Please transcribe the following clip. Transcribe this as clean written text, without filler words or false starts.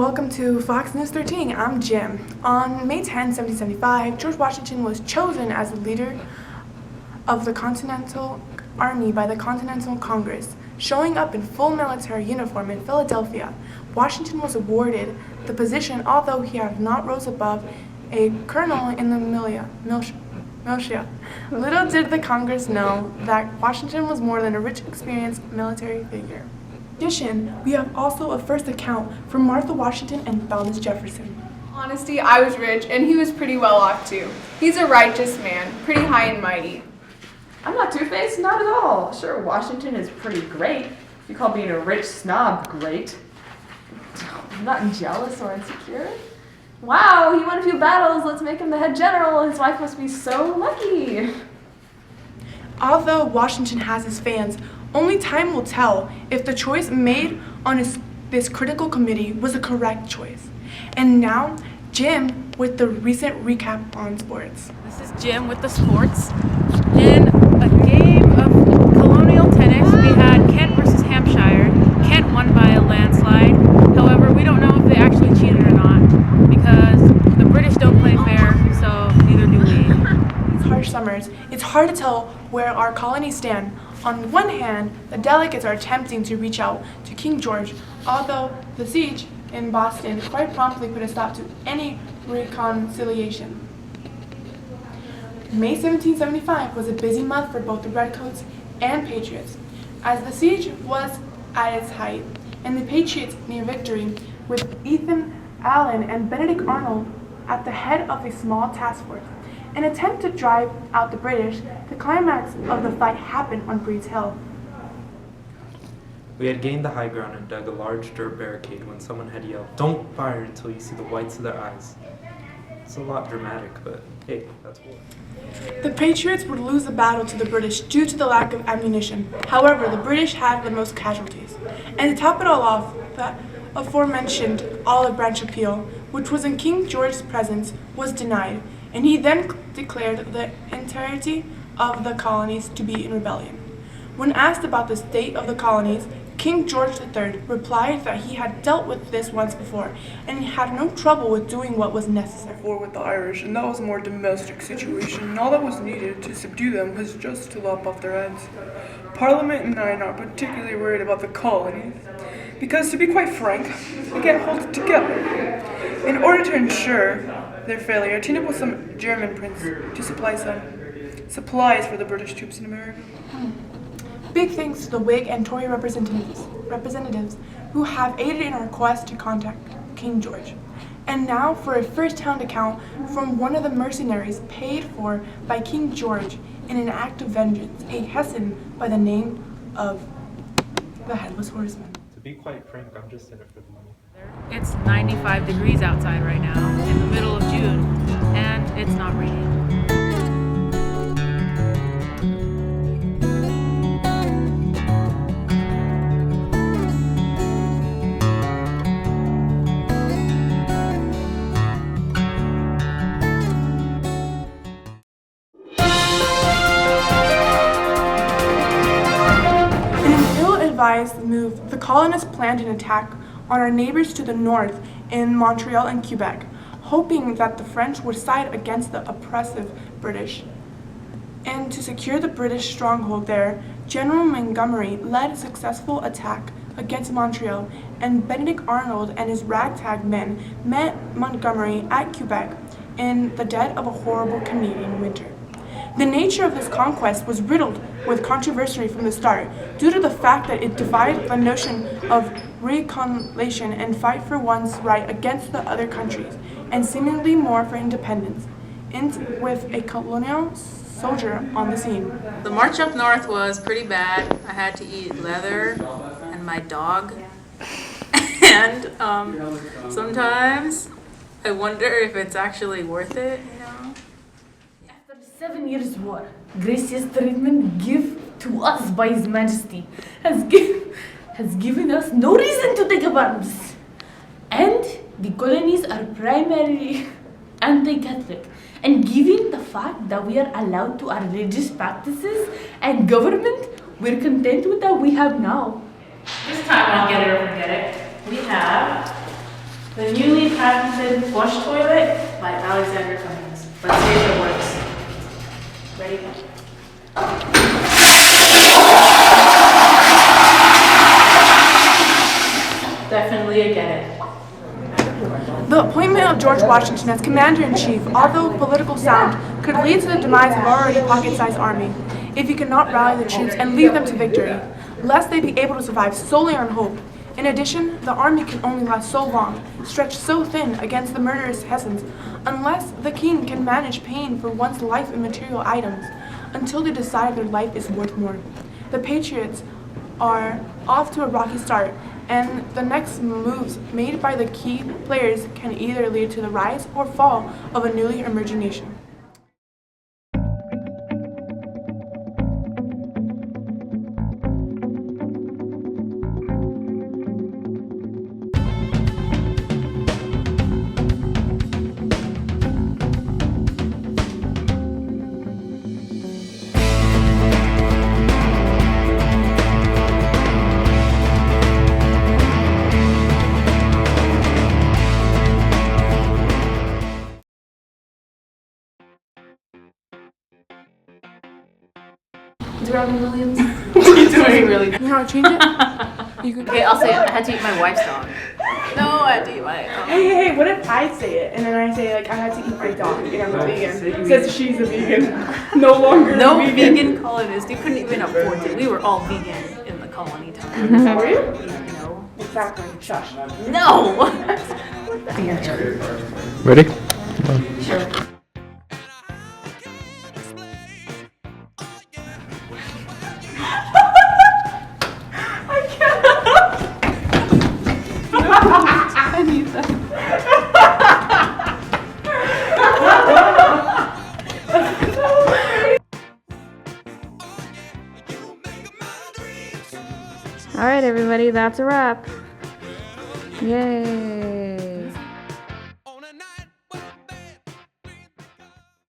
welcome to Fox News 13. I'm Jim. On May 10, 1775, George Washington was chosen as the leader of the Continental Army by the Continental Congress. Showing up in full military uniform in Philadelphia, Washington was awarded the position, although he had not rose above a colonel in the militia. Little did the Congress know that Washington was more than a rich, experienced military figure. In addition, we have also a first account from Martha Washington and Thomas Jefferson. Honesty, I was rich, and he was pretty well off too. He's a righteous man, pretty high and mighty. I'm not two-faced, not at all. Sure, Washington is pretty great. If you call being a rich snob great. I'm not jealous or insecure. Wow, he won a few battles. Let's make him the head general. His wife must be so lucky. Although Washington has his fans, only time will tell if the choice made on this critical committee was a correct choice. And now, Jim with the recent recap on sports. This is Jim with the sports. In a game of colonial tennis, we had Kent versus Hampshire. Kent won by a landslide. However, we don't know if they actually cheated or not because the British don't play fair, so neither do we. These harsh summers, it's hard to tell where our colonies stand. On one hand, the delegates are attempting to reach out to King George, although the siege in Boston quite promptly put a stop to any reconciliation. May 1775 was a busy month for both the Redcoats and Patriots, as the siege was at its height, and the Patriots near victory, with Ethan Allen and Benedict Arnold at the head of a small task force. An attempt to drive out the British, the climax of the fight happened on Breed's Hill. We had gained the high ground and dug a large dirt barricade when someone had yelled, "Don't fire until you see the whites of their eyes." It's a lot dramatic, but hey, that's war. The Patriots would lose the battle to the British due to the lack of ammunition. However, the British had the most casualties. And to top it all off, the aforementioned olive branch appeal, which was in King George's presence, was denied, and he then declared the entirety of the colonies to be in rebellion. When asked about the state of the colonies, King George III replied that he had dealt with this once before, and he had no trouble with doing what was necessary. War with the Irish, and that was a more domestic situation, and all that was needed to subdue them was just to lop off their heads. Parliament and I are not particularly worried about the colonies, because to be quite frank, we can't hold it together. In order to ensure their failure, I teamed up with some German prince to supply some supplies for the British troops in America. Big thanks to the Whig and Tory representatives who have aided in our quest to contact King George. And now for a first-hand account from one of the mercenaries paid for by King George in an act of vengeance, a Hessian by the name of the Headless Horseman. To be quite frank, I'm just in it for the money. It's 95 degrees outside right now in the middle of June, and it's not raining. Advised move, the colonists planned an attack on our neighbors to the north in Montreal and Quebec, hoping that the French would side against the oppressive British. And to secure the British stronghold there, General Montgomery led a successful attack against Montreal, and Benedict Arnold and his ragtag men met Montgomery at Quebec in the dead of a horrible Canadian winter. The nature of this conquest was riddled with controversy from the start, due to the fact that it defied the notion of reconciliation and fight for one's right against the other countries, and seemingly more for independence, with a colonial soldier on the scene. The march up north was pretty bad. I had to eat leather and my dog. And sometimes I wonder if it's actually worth it, you know? 7 years war, gracious treatment given to us by His Majesty has given us no reason to take up arms. And the colonies are primarily anti-Catholic. And given the fact that we are allowed to our religious practices and government, we're content with what we have now. This time I'll get it or forget it. We have The newly patented flush toilet by Alexander Cummings. Let's see if it works. Ready? Definitely a get it. The appointment of George Washington as commander-in-chief, although political sound, could lead to the demise of our already pocket-sized army if he could not rally the troops and lead them to victory, lest they be able to survive solely on hope. In addition, the army can only last so long, stretched so thin against the murderous Hessians, unless the king can manage paying for one's life in material items, until they decide their life is worth more. The Patriots are off to a rocky start, and the next moves made by the key players can either lead to the rise or fall of a newly emerging nation. Is Robin Williams? He's doing really You know how to change it? You can. Okay, I'll say it. I had to eat my wife's dog. No, I do my Hey, what if I say it and then I say like I had to eat my dog and I'm a vegan? Says she's a vegan. No longer No a vegan. vegan colonists. You couldn't even afford it. We were all vegan in the colony time. Were you? No. Exactly. Shush. No! Ready? I need that. All right, everybody, that's a wrap. Yay.